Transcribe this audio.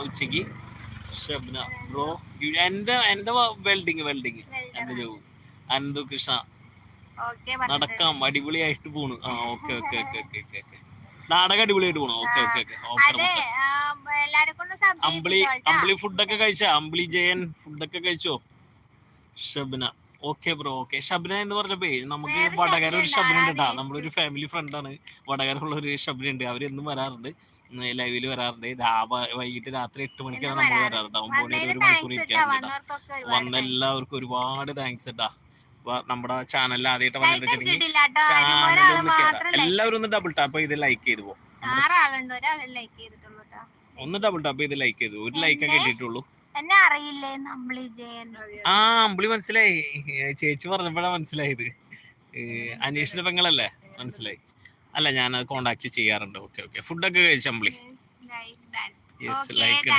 ഉച്ചക്ക് ഷബ്ന ബ്രോ എന്റെ വെൽഡിങ് എന്റെ ജോബ് അനന്തു കൃഷ്ണ നടക്കാം അടിപൊളിയായിട്ട് പോണു. ആ okay okay okay okay okay okay നാടകം അടിപൊളിയായിട്ട് പോണു. ഓക്കെ ഓക്കെ ഓക്കെ അമ്പിളി അമ്പിളി ഫുഡൊക്കെ കഴിച്ചാ? അമ്പിളി ജയൻ ഫുഡൊക്കെ കഴിച്ചോ? Shabna okay bro okay. Shabna എന്ന് പറഞ്ഞപ്പോ നമുക്ക് വടകര ഒരു ഷബ്ന ഉണ്ട് കേട്ടാ. നമ്മളൊരു ഫാമിലി ഫ്രണ്ടാണ്. വടകരയുള്ള ഒരു ഷബ്ന ഉണ്ട്. അവരെന്നും വരാറുണ്ട്, ലൈവില് വരാറുണ്ട്. വൈകിട്ട് രാത്രി 8 മണിക്കാണ് നമ്മൾ വരാറുണ്ട്. 9 മണി വരെ 1 മണിക്കൂർ ഇരിക്കാറുണ്ട്. വന്ന എല്ലാവർക്കും ഒരുപാട് താങ്ക്സ് കേട്ടാ. അപ്പൊ നമ്മുടെ ചാനലിൽ ആദ്യമായിട്ട് വന്നിട്ടുണ്ടെങ്കിൽ എല്ലാവരും ഒന്ന് ഡബിൾ ടാപ്പ് ചെയ്ത് ലൈക്ക് ചെയ്തു പോകും. ഒന്ന് ഡബിൾ ടാപ്പ് ചെയ്ത് ലൈക്ക് ചെയ്തു. ഒരു ലൈക്കൊക്കെ കിട്ടിയിട്ടുള്ളൂ. ആ അമ്പിളി മനസ്സിലായി. ചേച്ചി പറഞ്ഞപ്പോഴാണ് മനസ്സിലായത്. അനീഷിന്റെ പെങ്ങളല്ലേ? മനസ്സിലായി. അല്ല, ഞാൻ കോണ്ടാക്ട് ചെയ്യാറുണ്ട്. Okay okay. ഫുഡൊക്കെ കഴിച്ച അമ്പിളി? Yes, like